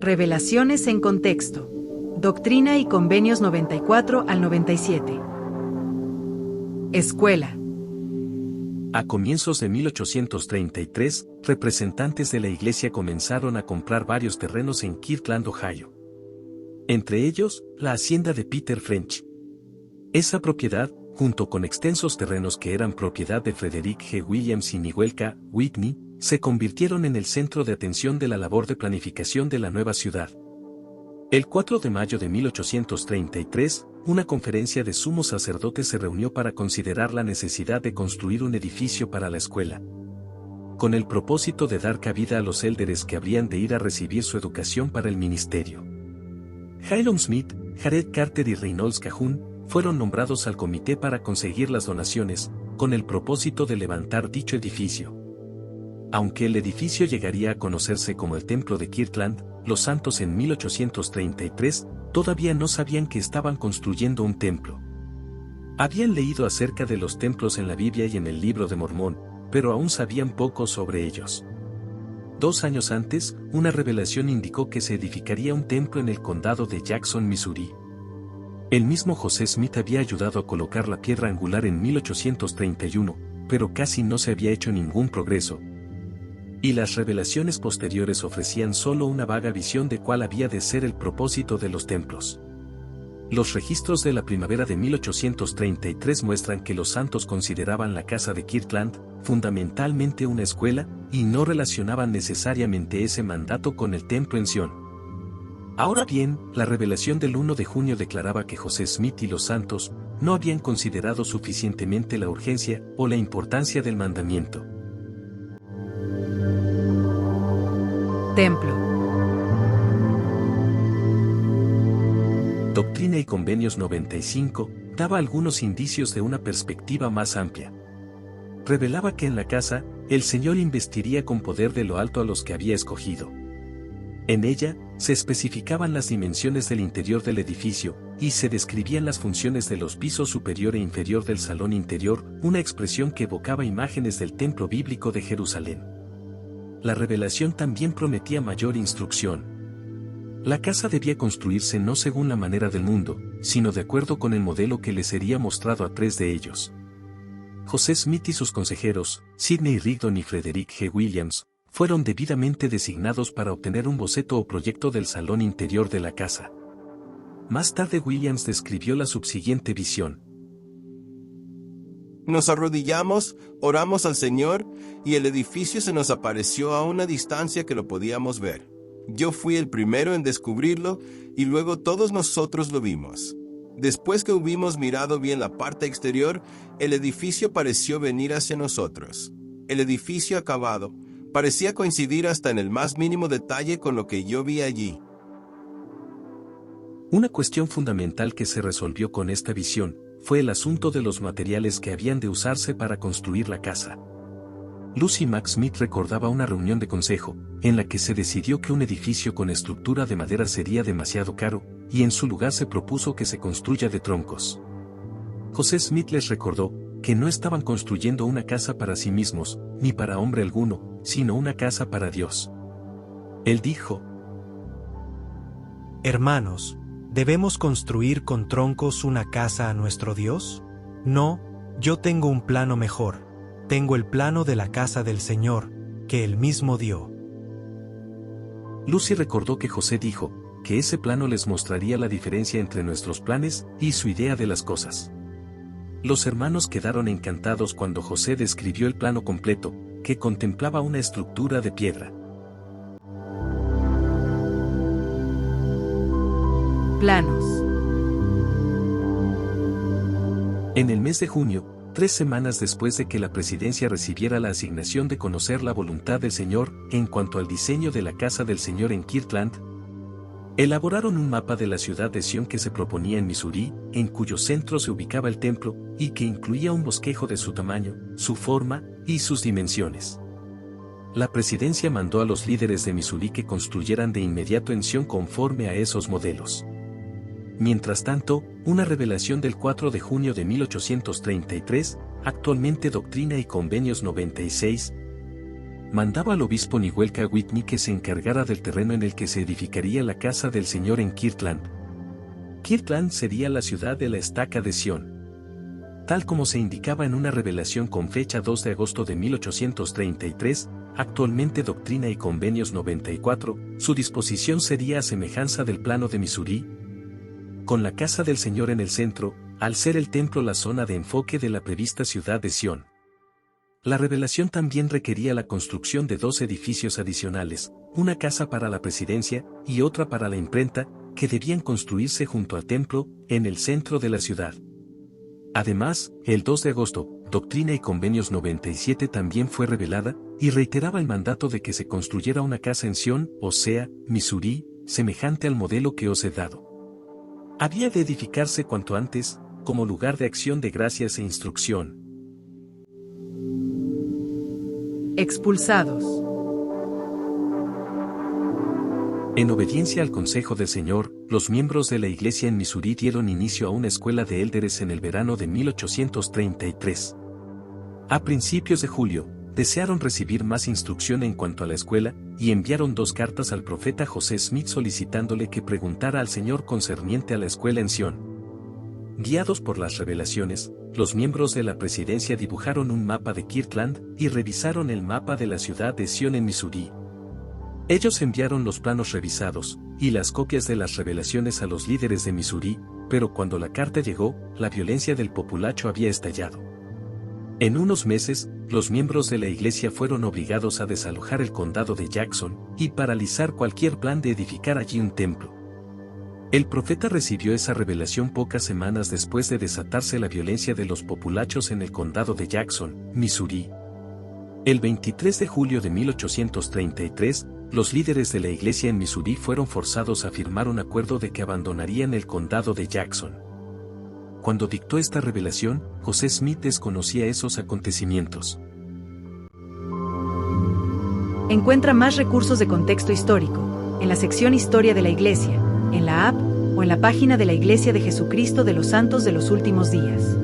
Revelaciones en contexto. Doctrina y Convenios 94 al 97. Escuela. A comienzos de 1833, representantes de la iglesia comenzaron a comprar varios terrenos en Kirtland, Ohio. Entre ellos, la hacienda de Peter French. Esa propiedad, junto con extensos terrenos que eran propiedad de Frederick G. Williams y Miguel K. Whitney, se convirtieron en el centro de atención de la labor de planificación de la nueva ciudad. El 4 de mayo de 1833, una conferencia de sumos sacerdotes se reunió para considerar la necesidad de construir un edificio para la escuela, con el propósito de dar cabida a los élderes que habrían de ir a recibir su educación para el ministerio. Hiram Smith, Jared Carter y Reynolds Cahun fueron nombrados al comité para conseguir las donaciones, con el propósito de levantar dicho edificio. Aunque el edificio llegaría a conocerse como el Templo de Kirtland, los santos en 1833 todavía no sabían que estaban construyendo un templo. Habían leído acerca de los templos en la Biblia y en el Libro de Mormón, pero aún sabían poco sobre ellos. 2 años antes, una revelación indicó que se edificaría un templo en el condado de Jackson, Missouri. El mismo José Smith había ayudado a colocar la piedra angular en 1831, pero casi no se había hecho ningún progreso, y las revelaciones posteriores ofrecían solo una vaga visión de cuál había de ser el propósito de los templos. Los registros de la primavera de 1833 muestran que los santos consideraban la casa de Kirtland fundamentalmente una escuela, y no relacionaban necesariamente ese mandato con el templo en Sion. Ahora bien, la revelación del 1 de junio declaraba que José Smith y los santos no habían considerado suficientemente la urgencia o la importancia del mandamiento. Templo. Doctrina y Convenios 95 daba algunos indicios de una perspectiva más amplia. Revelaba que en la casa, el Señor investiría con poder de lo alto a los que había escogido. En ella, se especificaban las dimensiones del interior del edificio, y se describían las funciones de los pisos superior e inferior del salón interior, una expresión que evocaba imágenes del templo bíblico de Jerusalén. La revelación también prometía mayor instrucción. La casa debía construirse no según la manera del mundo, sino de acuerdo con el modelo que le sería mostrado a 3 de ellos. José Smith y sus consejeros, Sidney Rigdon y Frederick G. Williams, fueron debidamente designados para obtener un boceto o proyecto del salón interior de la casa. Más tarde Williams describió la subsiguiente visión. Nos arrodillamos, oramos al Señor, y el edificio se nos apareció a una distancia que lo podíamos ver. Yo fui el primero en descubrirlo, y luego todos nosotros lo vimos. Después que hubimos mirado bien la parte exterior, el edificio pareció venir hacia nosotros. El edificio acabado parecía coincidir hasta en el más mínimo detalle con lo que yo vi allí. Una cuestión fundamental que se resolvió con esta visión fue el asunto de los materiales que habían de usarse para construir la casa. Lucy Mack Smith recordaba una reunión de consejo, en la que se decidió que un edificio con estructura de madera sería demasiado caro, y en su lugar se propuso que se construya de troncos. José Smith les recordó que no estaban construyendo una casa para sí mismos, ni para hombre alguno, sino una casa para Dios. Él dijo: Hermanos, ¿debemos construir con troncos una casa a nuestro Dios? No, yo tengo un plano mejor. Tengo el plano de la casa del Señor, que Él mismo dio. Lucy recordó que José dijo que ese plano les mostraría la diferencia entre nuestros planes y su idea de las cosas. Los hermanos quedaron encantados cuando José describió el plano completo, que contemplaba una estructura de piedra. Planos. En el mes de junio, 3 semanas después de que la presidencia recibiera la asignación de conocer la voluntad del Señor en cuanto al diseño de la casa del Señor en Kirtland, elaboraron un mapa de la ciudad de Sion que se proponía en Missouri, en cuyo centro se ubicaba el templo, y que incluía un bosquejo de su tamaño, su forma y sus dimensiones. La presidencia mandó a los líderes de Missouri que construyeran de inmediato en Sion conforme a esos modelos. Mientras tanto, una revelación del 4 de junio de 1833, actualmente Doctrina y Convenios 96, mandaba al obispo Nihuelca Whitney que se encargara del terreno en el que se edificaría la casa del Señor en Kirtland. Kirtland sería la ciudad de la estaca de Sión. Tal como se indicaba en una revelación con fecha 2 de agosto de 1833, actualmente Doctrina y Convenios 94, su disposición sería a semejanza del plano de Missouri, con la casa del Señor en el centro, al ser el templo la zona de enfoque de la prevista ciudad de Sión. La revelación también requería la construcción de 2 edificios adicionales, una casa para la presidencia y otra para la imprenta, que debían construirse junto al templo, en el centro de la ciudad. Además, el 2 de agosto, Doctrina y Convenios 97 también fue revelada, y reiteraba el mandato de que se construyera una casa en Sión, o sea, Missouri, semejante al modelo que os he dado. Había de edificarse cuanto antes, como lugar de acción de gracias e instrucción. Expulsados. En obediencia al consejo del Señor, los miembros de la iglesia en Missouri dieron inicio a una escuela de élderes en el verano de 1833. A principios de julio, desearon recibir más instrucción en cuanto a la escuela, y enviaron 2 cartas al profeta José Smith solicitándole que preguntara al Señor concerniente a la escuela en Sión. Guiados por las revelaciones, los miembros de la presidencia dibujaron un mapa de Kirtland y revisaron el mapa de la ciudad de Sión en Missouri. Ellos enviaron los planos revisados y las copias de las revelaciones a los líderes de Missouri, pero cuando la carta llegó, la violencia del populacho había estallado. En unos meses, los miembros de la iglesia fueron obligados a desalojar el condado de Jackson y paralizar cualquier plan de edificar allí un templo. El profeta recibió esa revelación pocas semanas después de desatarse la violencia de los populachos en el condado de Jackson, Missouri. El 23 de julio de 1833, los líderes de la iglesia en Missouri fueron forzados a firmar un acuerdo de que abandonarían el condado de Jackson. Cuando dictó esta revelación, José Smith desconocía esos acontecimientos. Encuentra más recursos de contexto histórico en la sección Historia de la Iglesia, en la app o en la página de la Iglesia de Jesucristo de los Santos de los Últimos Días.